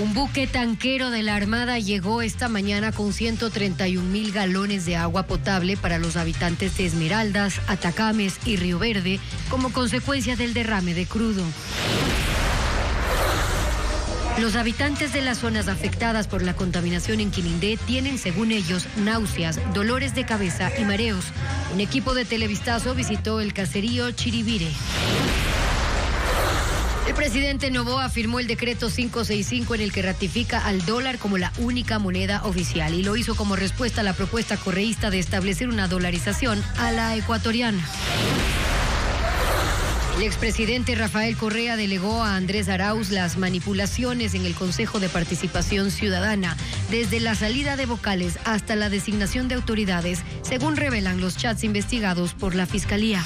Un buque tanquero de la Armada llegó esta mañana con 131.000 galones de agua potable para los habitantes de Esmeraldas, Atacames y Río Verde como consecuencia del derrame de crudo. Los habitantes de las zonas afectadas por la contaminación en Quinindé tienen, según ellos, náuseas, dolores de cabeza y mareos. Un equipo de Televistazo visitó el caserío Chiribire. El presidente Noboa firmó el decreto 565 en el que ratifica al dólar como la única moneda oficial y lo hizo como respuesta a la propuesta correísta de establecer una dolarización a la ecuatoriana. El expresidente Rafael Correa delegó a Andrés Arauz las manipulaciones en el Consejo de Participación Ciudadana, desde la salida de vocales hasta la designación de autoridades, según revelan los chats investigados por la Fiscalía.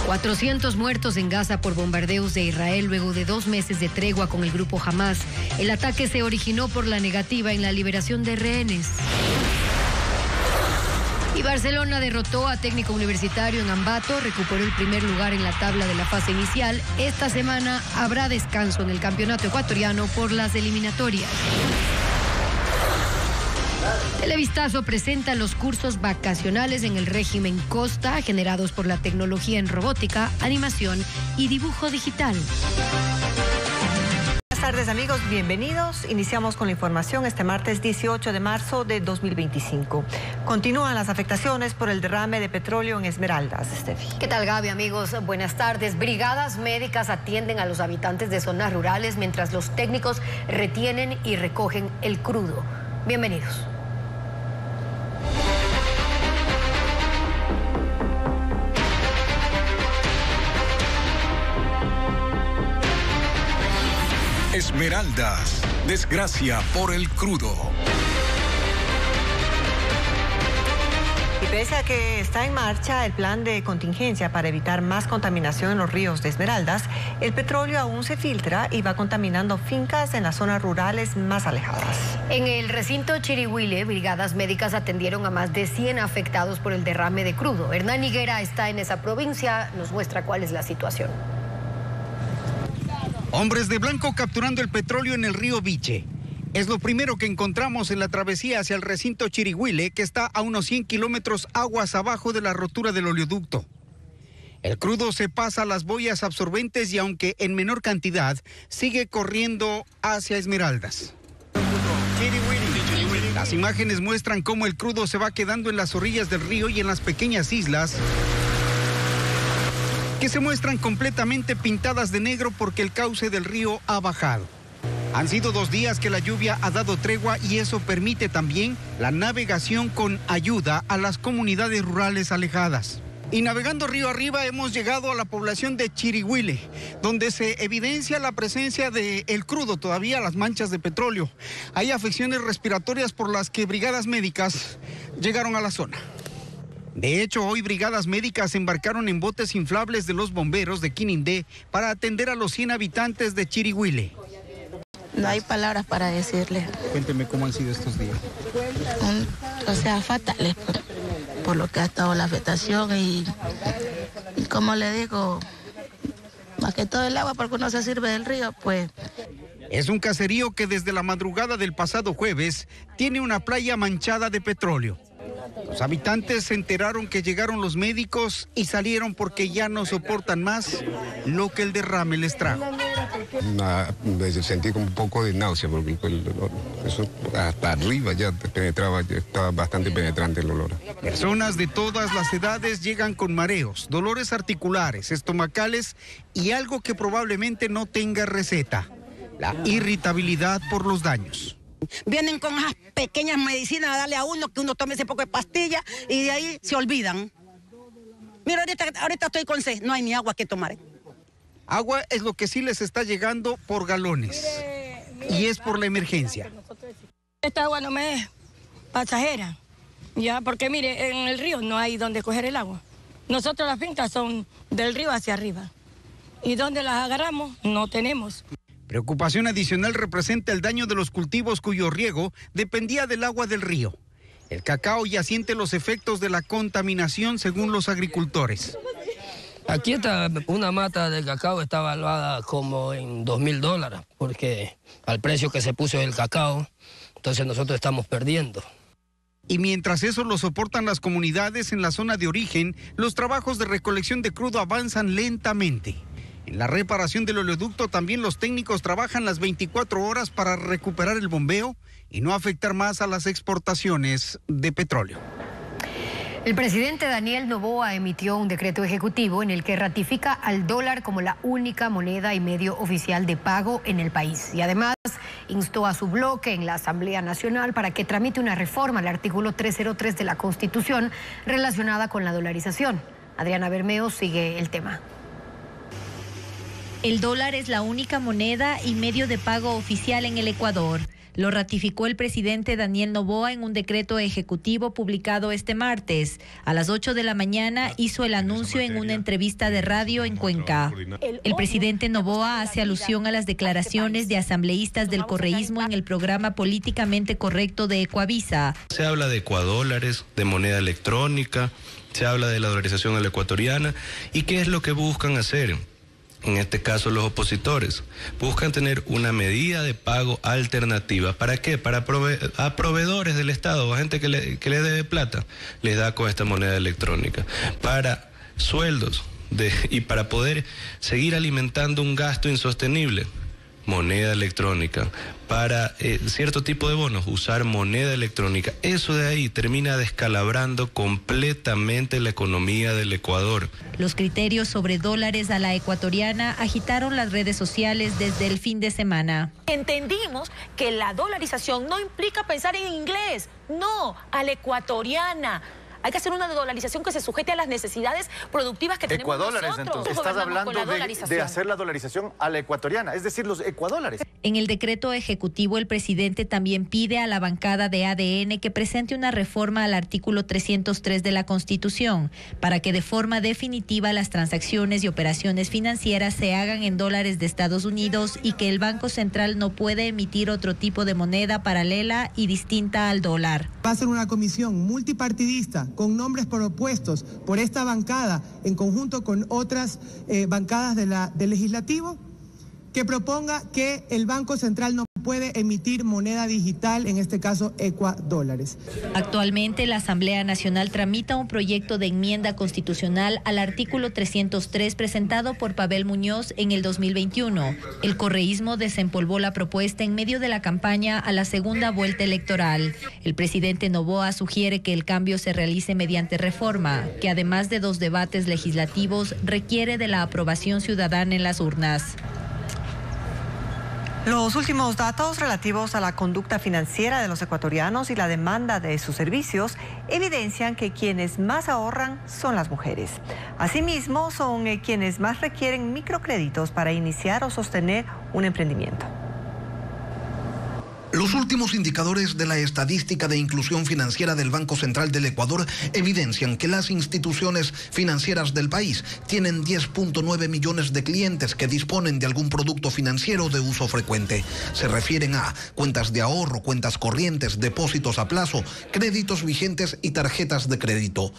400 muertos en Gaza por bombardeos de Israel luego de 2 meses de tregua con el grupo Hamas. El ataque se originó por la negativa en la liberación de rehenes. Y Barcelona derrotó a Técnico Universitario en Ambato, recuperó el primer lugar en la tabla de la fase inicial. Esta semana habrá descanso en el campeonato ecuatoriano por las eliminatorias. Televistazo presenta los cursos vacacionales en el régimen Costa, generados por la tecnología en robótica, animación y dibujo digital. Buenas tardes, amigos, bienvenidos. Iniciamos con la información este martes 18 de marzo de 2025. Continúan las afectaciones por el derrame de petróleo en Esmeraldas, Steffi. ¿Qué tal, Gaby, amigos? Buenas tardes. Brigadas médicas atienden a los habitantes de zonas rurales mientras los técnicos retienen y recogen el crudo. Bienvenidos. Esmeraldas, desgracia por el crudo. Y pese a que está en marcha el plan de contingencia para evitar más contaminación en los ríos de Esmeraldas, el petróleo aún se filtra y va contaminando fincas en las zonas rurales más alejadas. En el recinto Chirihuile, brigadas médicas atendieron a más de 100 afectados por el derrame de crudo. Hernán Higuera está en esa provincia, nos muestra cuál es la situación. Hombres de blanco capturando el petróleo en el río Viche. Es lo primero que encontramos en la travesía hacia el recinto Chirihuile, que está a unos 100 kilómetros aguas abajo de la rotura del oleoducto. El crudo se pasa a las boyas absorbentes y, aunque en menor cantidad, sigue corriendo hacia Esmeraldas. Las imágenes muestran cómo el crudo se va quedando en las orillas del río y en las pequeñas islas, que se muestran completamente pintadas de negro porque el cauce del río ha bajado. Han sido 2 días que la lluvia ha dado tregua y eso permite también la navegación con ayuda a las comunidades rurales alejadas. Y navegando río arriba hemos llegado a la población de Chirihuile, donde se evidencia la presencia del crudo, todavía las manchas de petróleo. Hay afecciones respiratorias por las que brigadas médicas llegaron a la zona. De hecho, hoy brigadas médicas embarcaron en botes inflables de los bomberos de Quinindé para atender a los 100 habitantes de Chirihuile. No hay palabras para decirle. Cuénteme cómo han sido estos días. Fatales por lo que ha estado la afectación y como le digo, más que todo el agua porque uno se sirve del río, pues. Es un caserío que desde la madrugada del pasado jueves tiene una playa manchada de petróleo. Los habitantes se enteraron que llegaron los médicos y salieron porque ya no soportan más lo que el derrame les trajo. Sentí como un poco de náusea porque eso hasta arriba ya penetraba, ya estaba bastante penetrante el olor. Personas de todas las edades llegan con mareos, dolores articulares, estomacales y algo que probablemente no tenga receta: la irritabilidad por los daños. Vienen con esas pequeñas medicinas a darle a uno, que uno tome ese poco de pastilla y de ahí se olvidan. Mira, ahorita estoy con sed, no hay ni agua que tomar. Agua es lo que sí les está llegando por galones y es por la emergencia. Esta agua no me es pasajera, ya, porque mire, en el río no hay donde coger el agua. Nosotros las fincas son del río hacia arriba y donde las agarramos no tenemos. Preocupación adicional representa el daño de los cultivos cuyo riego dependía del agua del río. El cacao ya siente los efectos de la contaminación según los agricultores. Aquí está una mata de cacao, está valuada como en $2.000, porque al precio que se puso el cacao, entonces nosotros estamos perdiendo. Y mientras eso lo soportan las comunidades en la zona de origen, los trabajos de recolección de crudo avanzan lentamente. En la reparación del oleoducto también los técnicos trabajan las 24 horas para recuperar el bombeo y no afectar más a las exportaciones de petróleo. El presidente Daniel Noboa emitió un decreto ejecutivo en el que ratifica al dólar como la única moneda y medio oficial de pago en el país. Y además instó a su bloque en la Asamblea Nacional para que tramite una reforma al artículo 303 de la Constitución relacionada con la dolarización. Adriana Bermeo sigue el tema. El dólar es la única moneda y medio de pago oficial en el Ecuador. Lo ratificó el presidente Daniel Noboa en un decreto ejecutivo publicado este martes. A las 8 de la mañana hizo el anuncio en una entrevista de radio en Cuenca. El presidente Noboa hace alusión a las declaraciones de asambleístas del correísmo en el programa Políticamente Correcto de Ecuavisa. Se habla de ecuadólares, de moneda electrónica, se habla de la dolarización a la ecuatoriana. ¿Y qué es lo que buscan hacer? En este caso los opositores buscan tener una medida de pago alternativa. ¿Para qué? Para a proveedores del Estado, a gente que le debe plata, les da con esta moneda electrónica. Para sueldos y para poder seguir alimentando un gasto insostenible, moneda electrónica. Para cierto tipo de bonos, usar moneda electrónica. Eso de ahí termina descalabrando completamente la economía del Ecuador. Los criterios sobre dólares a la ecuatoriana agitaron las redes sociales desde el fin de semana. Entendimos que la dolarización no implica pensar en inglés, no, a la ecuatoriana. Hay que hacer una dolarización que se sujete a las necesidades productivas que tenemos nosotros. Entonces, estás hablando de hacer la dolarización a la ecuatoriana, es decir, los ecuadólares. En el decreto ejecutivo, el presidente también pide a la bancada de ADN que presente una reforma al artículo 303 de la Constitución para que de forma definitiva las transacciones y operaciones financieras se hagan en dólares de Estados Unidos y que el Banco Central no puede emitir otro tipo de moneda paralela y distinta al dólar. Va a ser una comisión multipartidista con nombres propuestos por esta bancada en conjunto con otras bancadas del legislativo, que proponga que el Banco Central no puede emitir moneda digital, en este caso ecuadólares. Actualmente la Asamblea Nacional tramita un proyecto de enmienda constitucional al artículo 303 presentado por Pavel Muñoz en el 2021. El correísmo desempolvó la propuesta en medio de la campaña a la segunda vuelta electoral. El presidente Noboa sugiere que el cambio se realice mediante reforma, que además de 2 debates legislativos requiere de la aprobación ciudadana en las urnas. Los últimos datos relativos a la conducta financiera de los ecuatorianos y la demanda de sus servicios evidencian que quienes más ahorran son las mujeres. Asimismo, son quienes más requieren microcréditos para iniciar o sostener un emprendimiento. Los últimos indicadores de la estadística de inclusión financiera del Banco Central del Ecuador evidencian que las instituciones financieras del país tienen 10.9 millones de clientes que disponen de algún producto financiero de uso frecuente. Se refieren a cuentas de ahorro, cuentas corrientes, depósitos a plazo, créditos vigentes y tarjetas de crédito.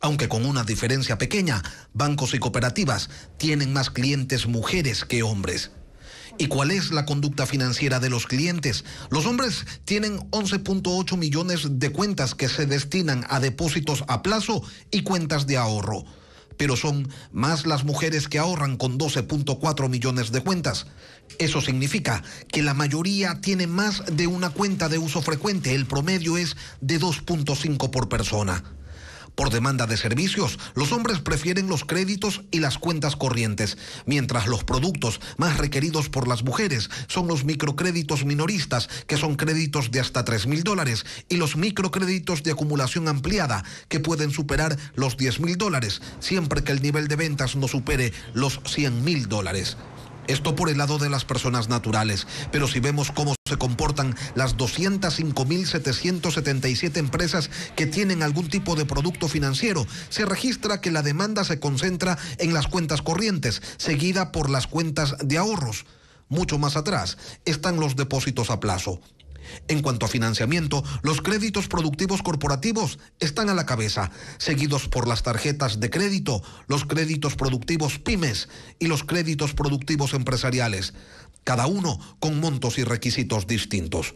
Aunque con una diferencia pequeña, bancos y cooperativas tienen más clientes mujeres que hombres. ¿Y cuál es la conducta financiera de los clientes? Los hombres tienen 11.8 millones de cuentas que se destinan a depósitos a plazo y cuentas de ahorro. Pero son más las mujeres que ahorran con 12.4 millones de cuentas. Eso significa que la mayoría tiene más de una cuenta de uso frecuente. El promedio es de 2.5 por persona. Por demanda de servicios, los hombres prefieren los créditos y las cuentas corrientes, mientras los productos más requeridos por las mujeres son los microcréditos minoristas, que son créditos de hasta $3.000, y los microcréditos de acumulación ampliada, que pueden superar los $10.000, siempre que el nivel de ventas no supere los $100.000. Esto por el lado de las personas naturales, pero si vemos cómo se comportan las 205.777 empresas que tienen algún tipo de producto financiero, se registra que la demanda se concentra en las cuentas corrientes, seguida por las cuentas de ahorros. Mucho más atrás están los depósitos a plazo. En cuanto a financiamiento, los créditos productivos corporativos están a la cabeza, seguidos por las tarjetas de crédito, los créditos productivos pymes y los créditos productivos empresariales, cada uno con montos y requisitos distintos.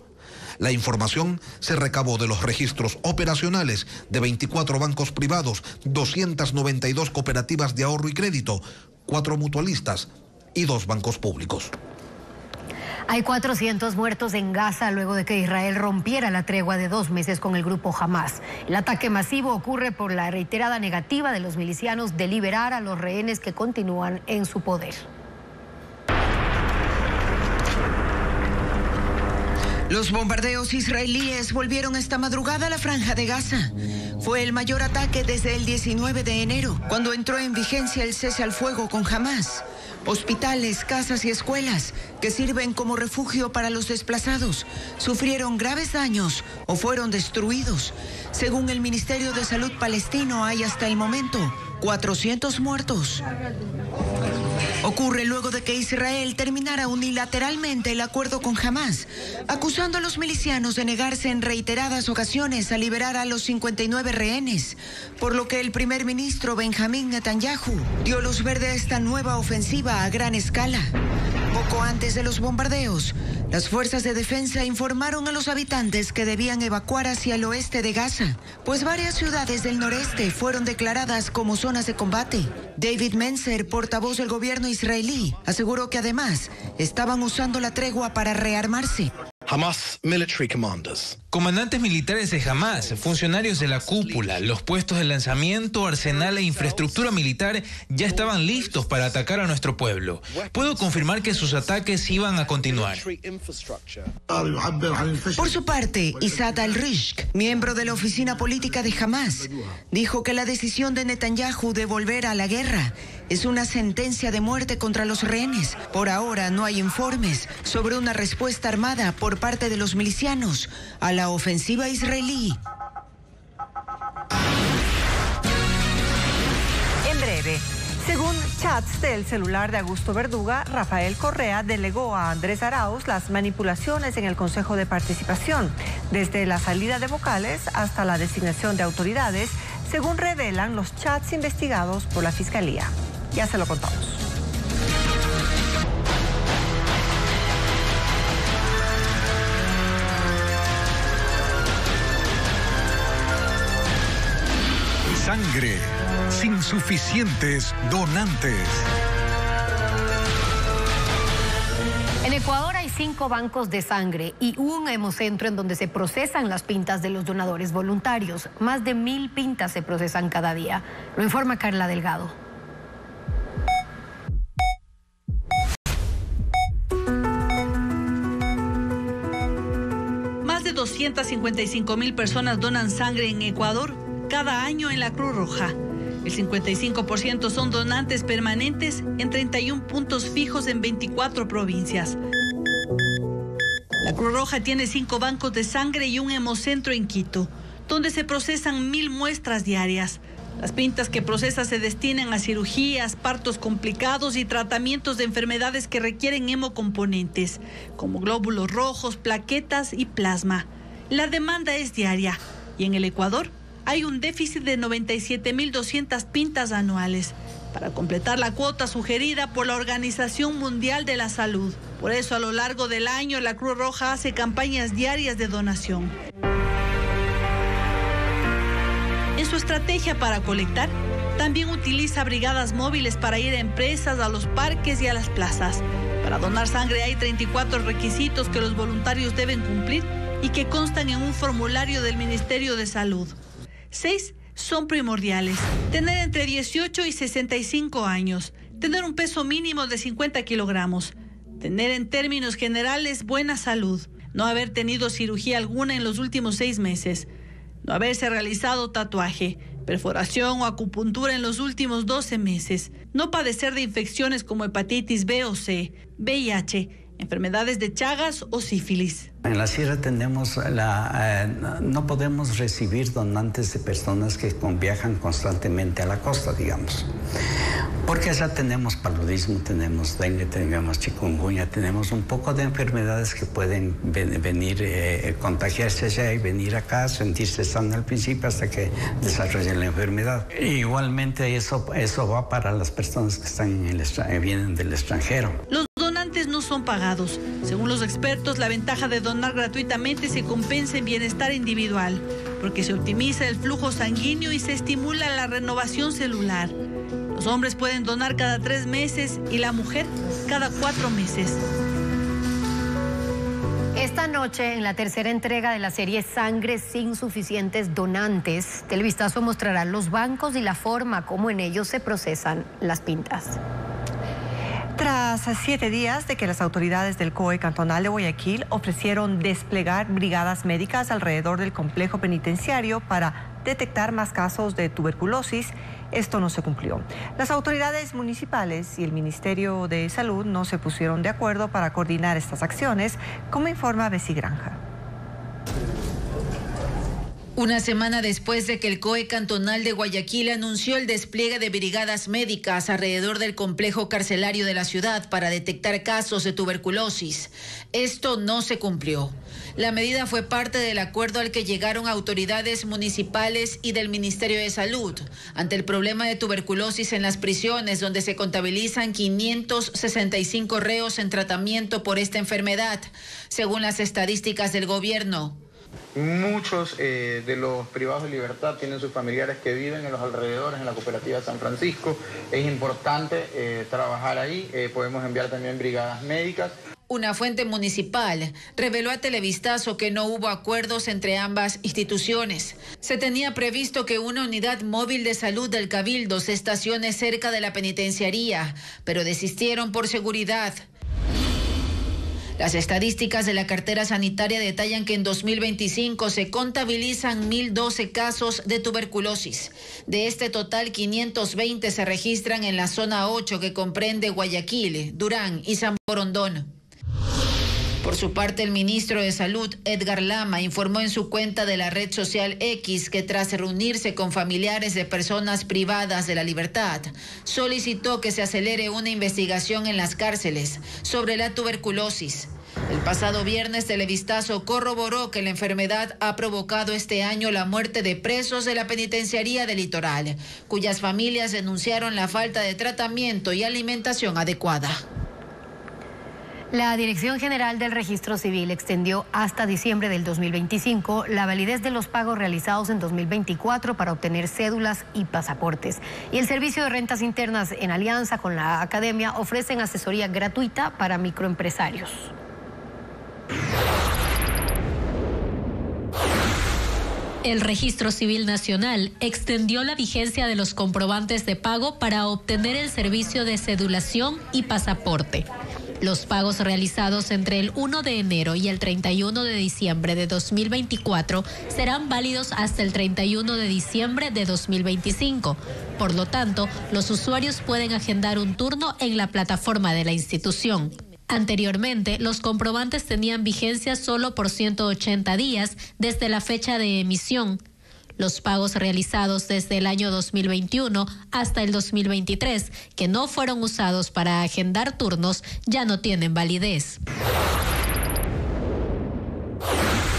La información se recabó de los registros operacionales de 24 bancos privados, 292 cooperativas de ahorro y crédito, 4 mutualistas y 2 bancos públicos. Hay 400 muertos en Gaza luego de que Israel rompiera la tregua de 2 meses con el grupo Hamas. El ataque masivo ocurre por la reiterada negativa de los milicianos de liberar a los rehenes que continúan en su poder. Los bombardeos israelíes volvieron esta madrugada a la Franja de Gaza. Fue el mayor ataque desde el 19 de enero, cuando entró en vigencia el cese al fuego con Hamas. Hospitales, casas y escuelas que sirven como refugio para los desplazados sufrieron graves daños o fueron destruidos. Según el Ministerio de Salud palestino, hay hasta el momento 400 muertos. Ocurre luego de que Israel terminara unilateralmente el acuerdo con Hamas, acusando a los milicianos de negarse en reiteradas ocasiones a liberar a los 59 rehenes, por lo que el primer ministro Benjamín Netanyahu dio luz verde a esta nueva ofensiva a gran escala. Poco antes de los bombardeos, las fuerzas de defensa informaron a los habitantes que debían evacuar hacia el oeste de Gaza, pues varias ciudades del noreste fueron declaradas como zonas de combate. David Menzer, portavoz del gobierno israelí, aseguró que además estaban usando la tregua para rearmarse. Hamas military commanders. Comandantes militares de Hamas, funcionarios de la cúpula, los puestos de lanzamiento, arsenal e infraestructura militar ya estaban listos para atacar a nuestro pueblo. Puedo confirmar que sus ataques iban a continuar. Por su parte, Isad al-Rishk, miembro de la oficina política de Hamas, dijo que la decisión de Netanyahu de volver a la guerra es una sentencia de muerte contra los rehenes. Por ahora no hay informes sobre una respuesta armada por parte de los milicianos a la ofensiva israelí. En breve, según chats del celular de Augusto Verduga, Rafael Correa delegó a Andrés Arauz las manipulaciones en el Consejo de Participación, desde la salida de vocales hasta la designación de autoridades, según revelan los chats investigados por la Fiscalía. Ya se lo contamos. Sangre sin suficientes donantes. En Ecuador hay 5 bancos de sangre y un hemocentro en donde se procesan las pintas de los donadores voluntarios. Más de 1000 pintas se procesan cada día. Lo informa Carla Delgado. Más de 255,000 personas donan sangre en Ecuador cada año en la Cruz Roja. El 55% son donantes permanentes en 31 puntos fijos en 24 provincias. La Cruz Roja tiene 5 bancos de sangre y un hemocentro en Quito, donde se procesan 1000 muestras diarias. Las pintas que procesa se destinan a cirugías, partos complicados y tratamientos de enfermedades que requieren hemocomponentes, como glóbulos rojos, plaquetas y plasma. La demanda es diaria y en el Ecuador hay un déficit de 97.200 pintas anuales para completar la cuota sugerida por la Organización Mundial de la Salud. Por eso, a lo largo del año, la Cruz Roja hace campañas diarias de donación. En su estrategia para colectar, también utiliza brigadas móviles para ir a empresas, a los parques y a las plazas. Para donar sangre hay 34 requisitos que los voluntarios deben cumplir y que constan en un formulario del Ministerio de Salud. 6 son primordiales: tener entre 18 y 65 años, tener un peso mínimo de 50 kilogramos, tener en términos generales buena salud, no haber tenido cirugía alguna en los últimos 6 meses, no haberse realizado tatuaje, perforación o acupuntura en los últimos 12 meses, no padecer de infecciones como hepatitis B o C, VIH, enfermedades de Chagas o sífilis. En la sierra tenemos no podemos recibir donantes de personas que viajan constantemente a la costa, digamos. Porque allá tenemos paludismo, tenemos dengue, tenemos chikungunya, tenemos un poco de enfermedades que pueden venir, contagiarse allá y venir acá, sentirse sano al principio hasta que desarrollen la enfermedad. Igualmente eso va para las personas que están vienen del extranjero. Los donantes no son pagados. Según los expertos, la ventaja de donar gratuitamente se compensa en bienestar individual, porque se optimiza el flujo sanguíneo y se estimula la renovación celular. Los hombres pueden donar cada 3 meses y la mujer cada 4 meses. Esta noche, en la tercera entrega de la serie Sangre sin suficientes donantes, Televistazo mostrará los bancos y la forma como en ellos se procesan las pintas. Tras 7 días de que las autoridades del COE cantonal de Guayaquil ofrecieron desplegar brigadas médicas alrededor del complejo penitenciario para detectar más casos de tuberculosis, esto no se cumplió. Las autoridades municipales y el Ministerio de Salud no se pusieron de acuerdo para coordinar estas acciones, como informa Bessie Granja. Una semana después de que el COE cantonal de Guayaquil anunció el despliegue de brigadas médicas alrededor del complejo carcelario de la ciudad para detectar casos de tuberculosis, esto no se cumplió. La medida fue parte del acuerdo al que llegaron autoridades municipales y del Ministerio de Salud ante el problema de tuberculosis en las prisiones, donde se contabilizan 565 reos en tratamiento por esta enfermedad, según las estadísticas del gobierno. Muchos de los privados de libertad tienen sus familiares que viven en los alrededores, en la cooperativa de San Francisco. Es importante trabajar ahí. Podemos enviar también brigadas médicas. Una fuente municipal reveló a Televistazo que no hubo acuerdos entre ambas instituciones. Se tenía previsto que una unidad móvil de salud del Cabildo se estacione cerca de la penitenciaría, pero desistieron por seguridad. Las estadísticas de la cartera sanitaria detallan que en 2025 se contabilizan 1.012 casos de tuberculosis. De este total, 520 se registran en la zona 8, que comprende Guayaquil, Durán y San Borondón. Por su parte, el ministro de Salud, Edgar Lama, informó en su cuenta de la red social X que tras reunirse con familiares de personas privadas de la libertad, solicitó que se acelere una investigación en las cárceles sobre la tuberculosis. El pasado viernes, Televistazo corroboró que la enfermedad ha provocado este año la muerte de presos de la penitenciaría del Litoral, cuyas familias denunciaron la falta de tratamiento y alimentación adecuada. La Dirección General del Registro Civil extendió hasta diciembre del 2025 la validez de los pagos realizados en 2024 para obtener cédulas y pasaportes. Y el Servicio de Rentas Internas, en alianza con la Academia, ofrecen asesoría gratuita para microempresarios. El Registro Civil Nacional extendió la vigencia de los comprobantes de pago para obtener el servicio de cedulación y pasaporte. Los pagos realizados entre el 1 de enero y el 31 de diciembre de 2024 serán válidos hasta el 31 de diciembre de 2025. Por lo tanto, los usuarios pueden agendar un turno en la plataforma de la institución. Anteriormente, los comprobantes tenían vigencia solo por 180 días desde la fecha de emisión. Los pagos realizados desde el año 2021 hasta el 2023, que no fueron usados para agendar turnos, ya no tienen validez.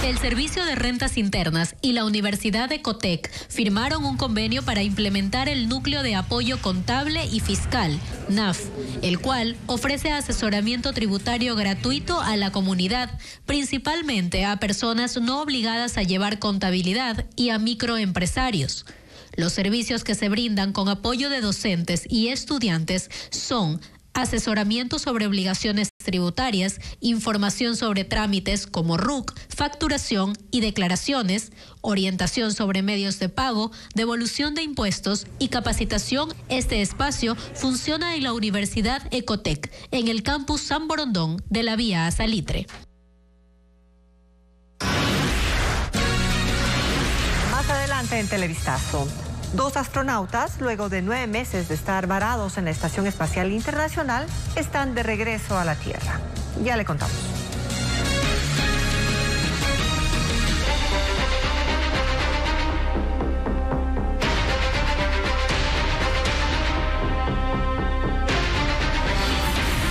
El Servicio de Rentas Internas y la Universidad de Ecotec firmaron un convenio para implementar el Núcleo de Apoyo Contable y Fiscal, NAF, el cual ofrece asesoramiento tributario gratuito a la comunidad, principalmente a personas no obligadas a llevar contabilidad y a microempresarios. Los servicios que se brindan con apoyo de docentes y estudiantes son asesoramiento sobre obligaciones tributarias, información sobre trámites como RUC, facturación y declaraciones, orientación sobre medios de pago, devolución de impuestos y capacitación. Este espacio funciona en la Universidad Ecotec, en el campus San Borondón de la vía a Salitre. Más adelante en Televistazo. 2 astronautas, luego de 9 meses de estar varados en la Estación Espacial Internacional, están de regreso a la Tierra. Ya le contamos.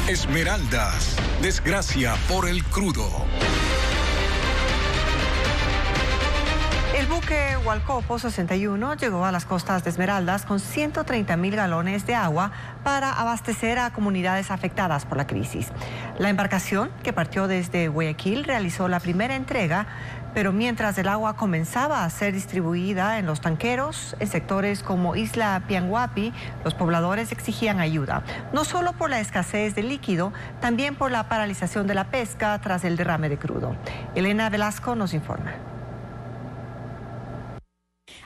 Esmeraldas, desgracia por el crudo. El buque Hualcopo 61 llegó a las costas de Esmeraldas con 130.000 galones de agua para abastecer a comunidades afectadas por la crisis. La embarcación, que partió desde Guayaquil, realizó la primera entrega, pero mientras el agua comenzaba a ser distribuida en los tanqueros, en sectores como Isla Pianguapi, los pobladores exigían ayuda, no solo por la escasez de líquido, también por la paralización de la pesca tras el derrame de crudo. Elena Velasco nos informa.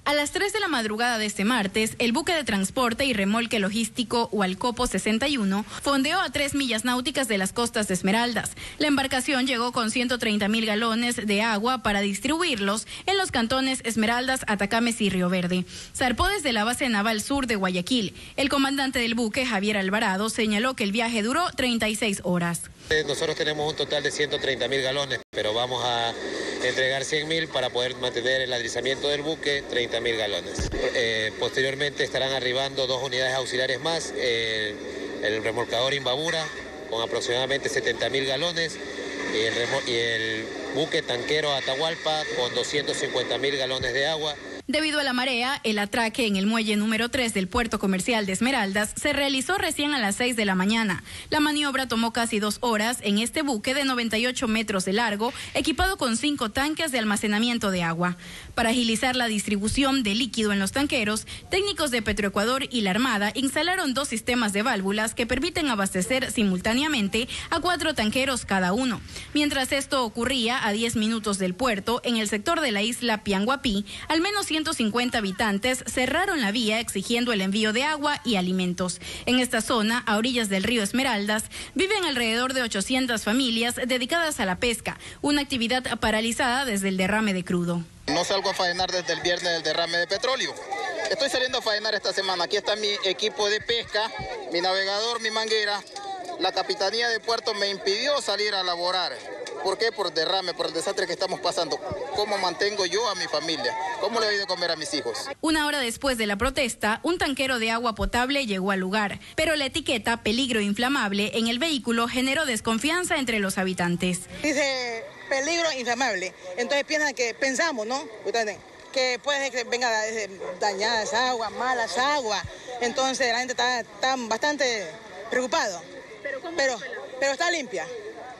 A las 3 de la madrugada de este martes, el buque de transporte y remolque logístico Hualcopo 61 fondeó a 3 millas náuticas de las costas de Esmeraldas. La embarcación llegó con 130.000 galones de agua para distribuirlos en los cantones Esmeraldas, Atacames y Río Verde. Zarpó desde la base naval sur de Guayaquil. El comandante del buque, Javier Alvarado, señaló que el viaje duró 36 horas. Nosotros tenemos un total de 130.000 galones, pero vamos a entregar 100.000 para poder mantener el adrizamiento del buque, 30.000 galones. Posteriormente estarán arribando 2 unidades auxiliares más, el remolcador Imbabura con aproximadamente 70.000 galones y el buque tanquero Atahualpa con 250.000 galones de agua. Debido a la marea, el atraque en el muelle número 3 del puerto comercial de Esmeraldas se realizó recién a las 6 de la mañana. La maniobra tomó casi 2 horas en este buque de 98 metros de largo, equipado con 5 tanques de almacenamiento de agua. Para agilizar la distribución de líquido en los tanqueros, técnicos de Petroecuador y la Armada instalaron 2 sistemas de válvulas que permiten abastecer simultáneamente a 4 tanqueros cada uno. Mientras esto ocurría a 10 minutos del puerto, en el sector de la isla Pianguapi, al menos 150 habitantes cerraron la vía exigiendo el envío de agua y alimentos. En esta zona, a orillas del río Esmeraldas, viven alrededor de 800 familias dedicadas a la pesca, una actividad paralizada desde el derrame de crudo. No salgo a faenar desde el viernes del derrame de petróleo. Estoy saliendo a faenar esta semana. Aquí está mi equipo de pesca, mi navegador, mi manguera. La Capitanía de Puerto me impidió salir a laborar. ¿Por qué? Por derrame, por el desastre que estamos pasando. ¿Cómo mantengo yo a mi familia? ¿Cómo le doy de comer a mis hijos? Una hora después de la protesta, un tanquero de agua potable llegó al lugar, pero la etiqueta peligro inflamable en el vehículo generó desconfianza entre los habitantes. Dice peligro inflamable. Entonces pensamos, ¿no? Que puede que venga dañada esa agua, mala esa agua. Entonces la gente está bastante preocupado. Pero está limpia.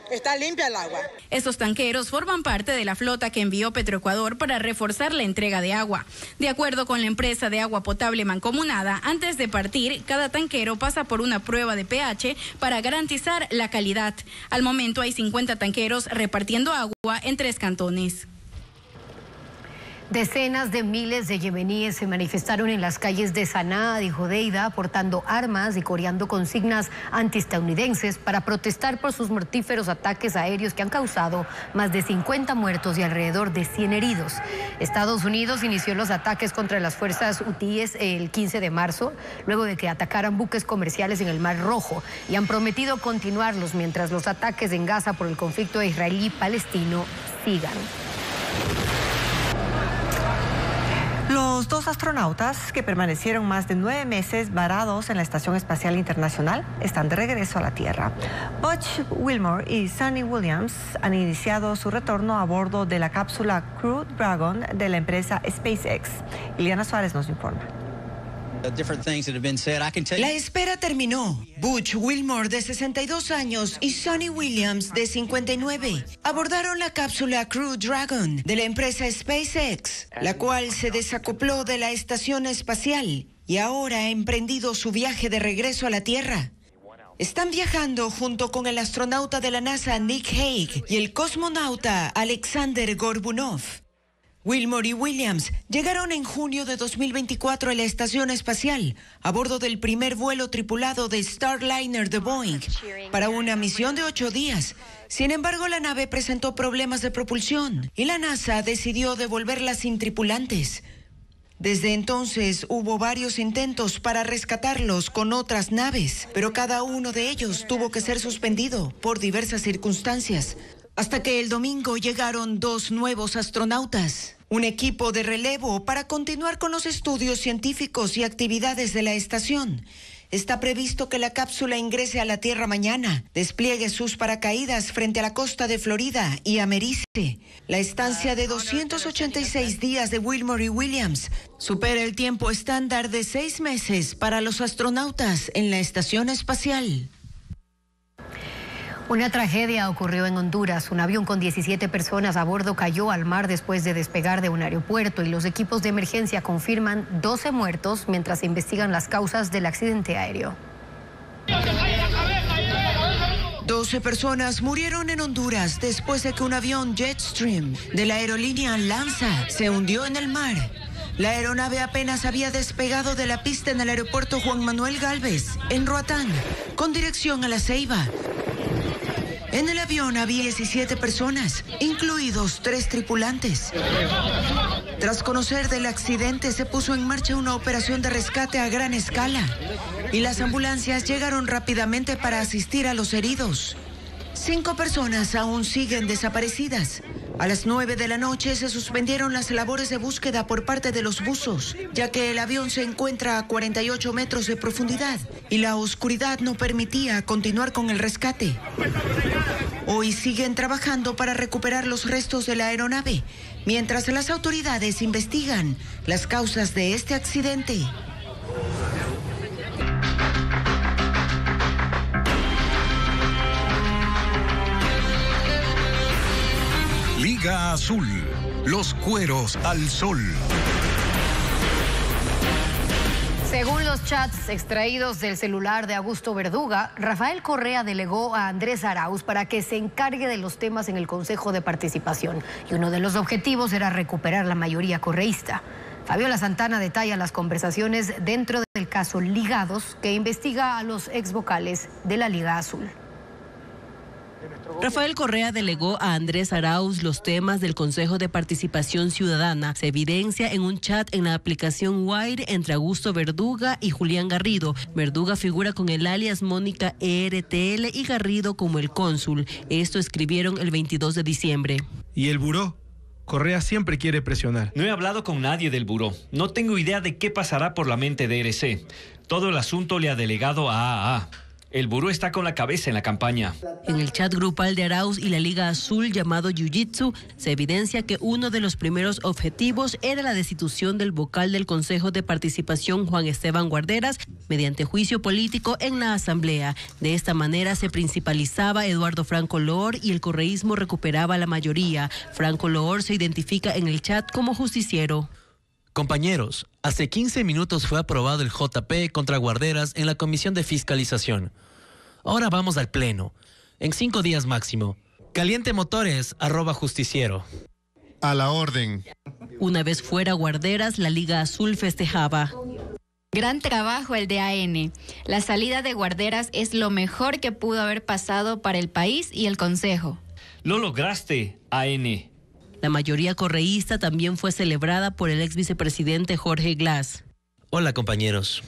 Está limpia el agua. Estos tanqueros forman parte de la flota que envió Petroecuador para reforzar la entrega de agua. De acuerdo con la empresa de agua potable mancomunada, antes de partir, cada tanquero pasa por una prueba de pH para garantizar la calidad. Al momento hay 50 tanqueros repartiendo agua en 3 cantones. Decenas de miles de yemeníes se manifestaron en las calles de Saná y Jodeida portando armas y coreando consignas antiestadounidenses para protestar por sus mortíferos ataques aéreos que han causado más de 50 muertos y alrededor de 100 heridos. Estados Unidos inició los ataques contra las fuerzas hutíes el 15 de marzo, luego de que atacaran buques comerciales en el Mar Rojo, y han prometido continuarlos mientras los ataques en Gaza por el conflicto israelí-palestino sigan. Los 2 astronautas que permanecieron más de 9 meses varados en la Estación Espacial Internacional están de regreso a la Tierra. Butch Wilmore y Suni Williams han iniciado su retorno a bordo de la cápsula Crew Dragon de la empresa SpaceX. Ileana Suárez nos informa. La espera terminó. Butch Wilmore, de 62 años, y Suni Williams, de 59, abordaron la cápsula Crew Dragon de la empresa SpaceX, la cual se desacopló de la estación espacial y ahora ha emprendido su viaje de regreso a la Tierra. Están viajando junto con el astronauta de la NASA Nick Hague y el cosmonauta Alexander Gorbunov. Wilmore y Williams llegaron en junio de 2024 a la estación espacial a bordo del primer vuelo tripulado de Starliner de Boeing para una misión de 8 días. Sin embargo, la nave presentó problemas de propulsión y la NASA decidió devolverla sin tripulantes. Desde entonces hubo varios intentos para rescatarlos con otras naves, pero cada uno de ellos tuvo que ser suspendido por diversas circunstancias, hasta que el domingo llegaron 2 nuevos astronautas, un equipo de relevo para continuar con los estudios científicos y actividades de la estación. Está previsto que la cápsula ingrese a la Tierra mañana, despliegue sus paracaídas frente a la costa de Florida y americe. La estancia de 286 días de Wilmore y Williams supera el tiempo estándar de 6 meses para los astronautas en la estación espacial. Una tragedia ocurrió en Honduras. Un avión con 17 personas a bordo cayó al mar después de despegar de un aeropuerto y los equipos de emergencia confirman 12 muertos mientras se investigan las causas del accidente aéreo. 12 personas murieron en Honduras después de que un avión Jetstream de la aerolínea Lanza se hundió en el mar. La aeronave apenas había despegado de la pista en el aeropuerto Juan Manuel Gálvez, en Roatán, con dirección a La Ceiba. En el avión había 17 personas, incluidos 3 tripulantes. Tras conocer del accidente, se puso en marcha una operación de rescate a gran escala y las ambulancias llegaron rápidamente para asistir a los heridos. 5 personas aún siguen desaparecidas. A las 9 de la noche se suspendieron las labores de búsqueda por parte de los buzos, ya que el avión se encuentra a 48 metros de profundidad y la oscuridad no permitía continuar con el rescate. Hoy siguen trabajando para recuperar los restos de la aeronave, mientras las autoridades investigan las causas de este accidente. Liga Azul, los cueros al sol. Según los chats extraídos del celular de Augusto Verduga, Rafael Correa delegó a Andrés Arauz para que se encargue de los temas en el Consejo de Participación. Y uno de los objetivos era recuperar la mayoría correísta. Fabiola Santana detalla las conversaciones dentro del caso Ligados, que investiga a los exvocales de la Liga Azul. Rafael Correa delegó a Andrés Arauz los temas del Consejo de Participación Ciudadana. Se evidencia en un chat en la aplicación Wire entre Augusto Verduga y Julián Garrido. Verduga figura con el alias Mónica ERTL y Garrido como el cónsul. Esto escribieron el 22 de diciembre. ¿Y el buró? Correa siempre quiere presionar. No he hablado con nadie del buró. No tengo idea de qué pasará por la mente de RC. Todo el asunto le ha delegado a AA. El buró está con la cabeza en la campaña. En el chat grupal de Arauz y la Liga Azul llamado Jiu-Jitsu, se evidencia que uno de los primeros objetivos era la destitución del vocal del Consejo de Participación, Juan Esteban Guarderas, mediante juicio político en la Asamblea. De esta manera se principalizaba Eduardo Franco Loor y el correísmo recuperaba la mayoría. Franco Loor se identifica en el chat como justiciero. Compañeros, hace 15 minutos fue aprobado el JP contra Guarderas en la Comisión de Fiscalización. Ahora vamos al Pleno. En 5 días máximo. Caliente motores, @justiciero. A la orden. Una vez fuera Guarderas, la Liga Azul festejaba. Gran trabajo el de AN. La salida de Guarderas es lo mejor que pudo haber pasado para el país y el Consejo. Lo lograste, AN. La mayoría correísta también fue celebrada por el ex vicepresidente Jorge Glass. Hola compañeros.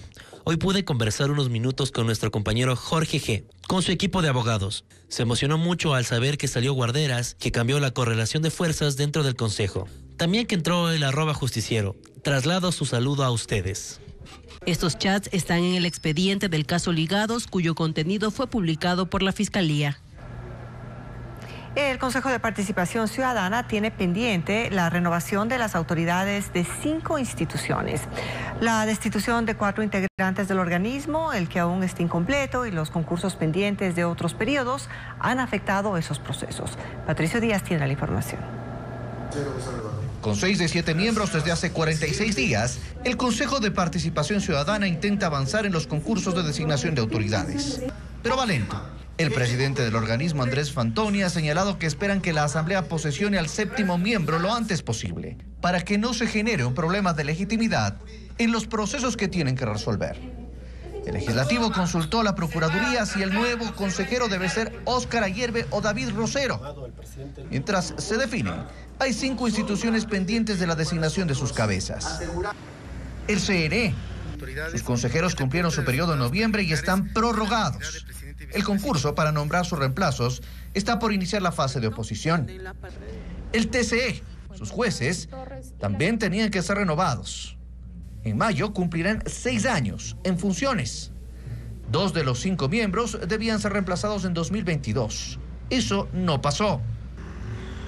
Hoy pude conversar unos minutos con nuestro compañero Jorge G., con su equipo de abogados. Se emocionó mucho al saber que salió Guarderas, que cambió la correlación de fuerzas dentro del Consejo. También que entró el @justiciero. Traslado su saludo a ustedes. Estos chats están en el expediente del caso Ligados, cuyo contenido fue publicado por la Fiscalía. El Consejo de Participación Ciudadana tiene pendiente la renovación de las autoridades de 5 instituciones. La destitución de 4 integrantes del organismo, el que aún está incompleto, y los concursos pendientes de otros periodos han afectado esos procesos. Patricio Díaz tiene la información. Con 6 de 7 miembros desde hace 46 días, el Consejo de Participación Ciudadana intenta avanzar en los concursos de designación de autoridades. Pero va lento. El presidente del organismo, Andrés Fantoni, ha señalado que esperan que la Asamblea posesione al 7º miembro lo antes posible, para que no se genere un problema de legitimidad en los procesos que tienen que resolver. El legislativo consultó a la Procuraduría si el nuevo consejero debe ser Óscar Ayerbe o David Rosero. Mientras se define, hay 5 instituciones pendientes de la designación de sus cabezas. el CNE. Sus consejeros cumplieron su periodo en noviembre y están prorrogados. El concurso para nombrar sus reemplazos está por iniciar la fase de oposición. El TCE, sus jueces, también tenían que ser renovados. En mayo cumplirán 6 años en funciones. 2 de los 5 miembros debían ser reemplazados en 2022. Eso no pasó.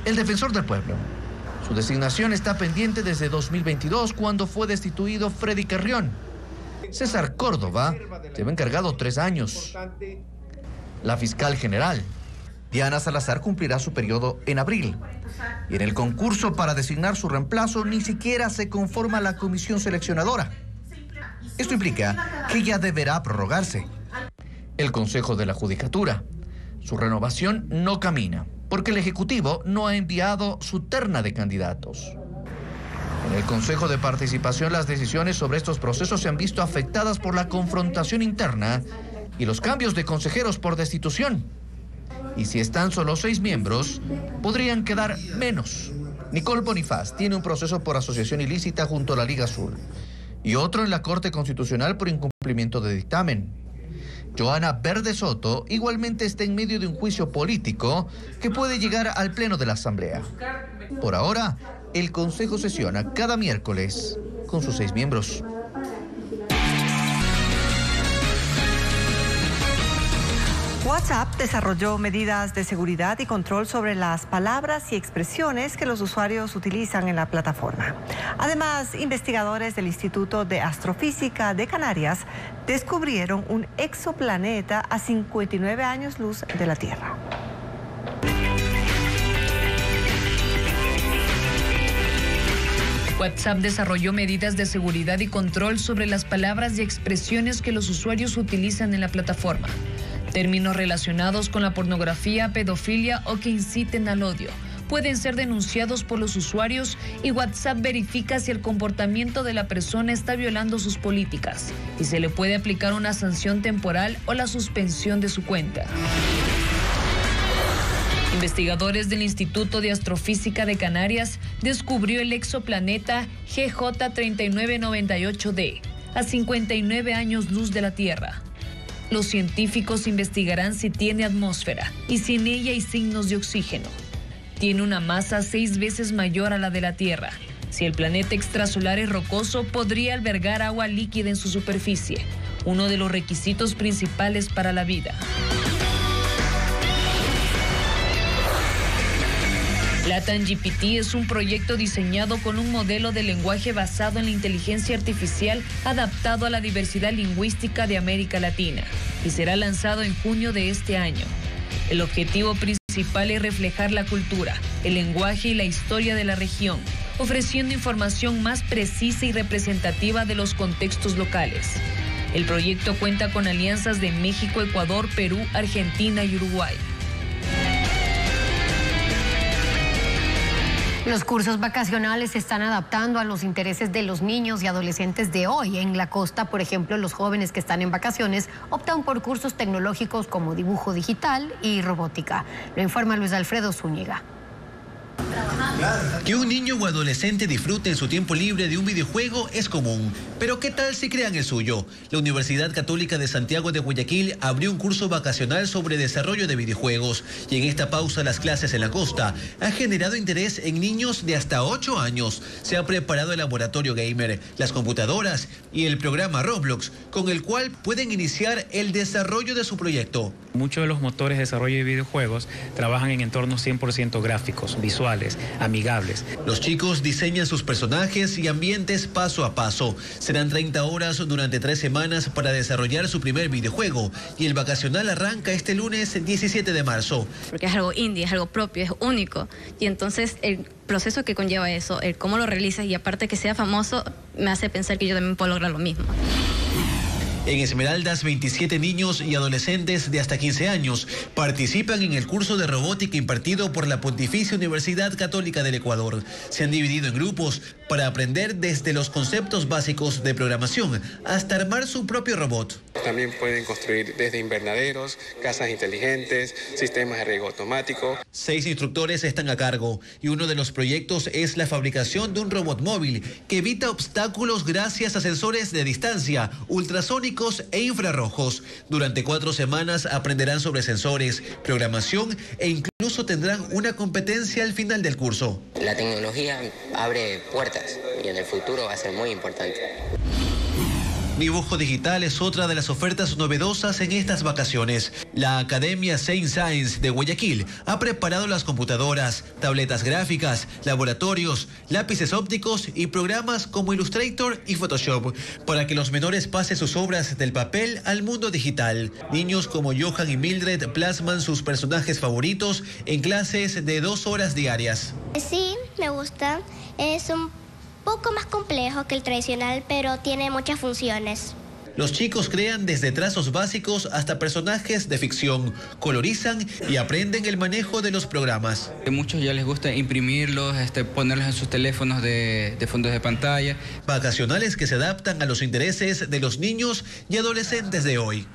El defensor del pueblo. Su designación está pendiente desde 2022, cuando fue destituido Freddy Carrión. César Córdoba lleva encargado 3 años. La fiscal general, Diana Salazar, cumplirá su periodo en abril. Y en el concurso para designar su reemplazo ni siquiera se conforma la comisión seleccionadora. Esto implica que ella deberá prorrogarse. El Consejo de la Judicatura. Su renovación no camina, porque el Ejecutivo no ha enviado su terna de candidatos. En el Consejo de Participación, las decisiones sobre estos procesos se han visto afectadas por la confrontación interna y los cambios de consejeros por destitución. Y si están solo 6 miembros, podrían quedar menos. Nicole Bonifaz tiene un proceso por asociación ilícita junto a la Liga Azul y otro en la Corte Constitucional por incumplimiento de dictamen. Joana Verde Soto igualmente está en medio de un juicio político que puede llegar al Pleno de la Asamblea. Por ahora, el Consejo sesiona cada miércoles con sus 6 miembros. WhatsApp desarrolló medidas de seguridad y control sobre las palabras y expresiones que los usuarios utilizan en la plataforma. Además, investigadores del Instituto de Astrofísica de Canarias descubrieron un exoplaneta a 59 años luz de la Tierra. WhatsApp desarrolló medidas de seguridad y control sobre las palabras y expresiones que los usuarios utilizan en la plataforma. Términos relacionados con la pornografía, pedofilia o que inciten al odio pueden ser denunciados por los usuarios y WhatsApp verifica si el comportamiento de la persona está violando sus políticas y se le puede aplicar una sanción temporal o la suspensión de su cuenta. Investigadores del Instituto de Astrofísica de Canarias descubrió el exoplaneta GJ3998d a 59 años luz de la Tierra. Los científicos investigarán si tiene atmósfera y si en ella hay signos de oxígeno. Tiene una masa 6 veces mayor a la de la Tierra. Si el planeta extrasolar es rocoso, podría albergar agua líquida en su superficie, uno de los requisitos principales para la vida. LatamGPT es un proyecto diseñado con un modelo de lenguaje basado en la inteligencia artificial adaptado a la diversidad lingüística de América Latina y será lanzado en junio de este año. El objetivo principal es reflejar la cultura, el lenguaje y la historia de la región, ofreciendo información más precisa y representativa de los contextos locales. El proyecto cuenta con alianzas de México, Ecuador, Perú, Argentina y Uruguay. Los cursos vacacionales se están adaptando a los intereses de los niños y adolescentes de hoy. En la costa, por ejemplo, los jóvenes que están en vacaciones optan por cursos tecnológicos como dibujo digital y robótica. Lo informa Luis Alfredo Zúñiga. Que un niño o adolescente disfrute en su tiempo libre de un videojuego es común, pero ¿qué tal si crean el suyo? La Universidad Católica de Santiago de Guayaquil abrió un curso vacacional sobre desarrollo de videojuegos y en esta pausa las clases en la costa ha generado interés en niños de hasta 8 años. Se ha preparado el laboratorio gamer, las computadoras y el programa Roblox, con el cual pueden iniciar el desarrollo de su proyecto. Muchos de los motores de desarrollo de videojuegos trabajan en entornos 100% gráficos, visuales, amigables. Los chicos diseñan sus personajes y ambientes paso a paso. Serán 30 horas durante 3 semanas para desarrollar su primer videojuego y el vacacional arranca este lunes 17 de marzo. Porque es algo indie, es algo propio, es único y entonces el proceso que conlleva eso, el cómo lo realizas y aparte que sea famoso me hace pensar que yo también puedo lograr lo mismo. En Esmeraldas, 27 niños y adolescentes de hasta 15 años participan en el curso de robótica impartido por la Pontificia Universidad Católica del Ecuador. Se han dividido en grupos para aprender desde los conceptos básicos de programación hasta armar su propio robot. También pueden construir desde invernaderos, casas inteligentes, sistemas de riego automático. 6 instructores están a cargo y uno de los proyectos es la fabricación de un robot móvil que evita obstáculos gracias a sensores de distancia, ultrasónicos e infrarrojos. Durante 4 semanas aprenderán sobre sensores, programación e incluso tendrán una competencia al final del curso. La tecnología abre puertas y en el futuro va a ser muy importante. Dibujo digital es otra de las ofertas novedosas en estas vacaciones. La Academia Saint Science de Guayaquil ha preparado las computadoras, tabletas gráficas, laboratorios, lápices ópticos y programas como Illustrator y Photoshop para que los menores pasen sus obras del papel al mundo digital. Niños como Johan y Mildred plasman sus personajes favoritos en clases de 2 horas diarias. Sí, me gusta. Es un poco más complejo que el tradicional, pero tiene muchas funciones. Los chicos crean desde trazos básicos hasta personajes de ficción, colorizan y aprenden el manejo de los programas. A muchos ya les gusta imprimirlos, ponerlos en sus teléfonos de fondos de pantalla. Vacacionales que se adaptan a los intereses de los niños y adolescentes de hoy.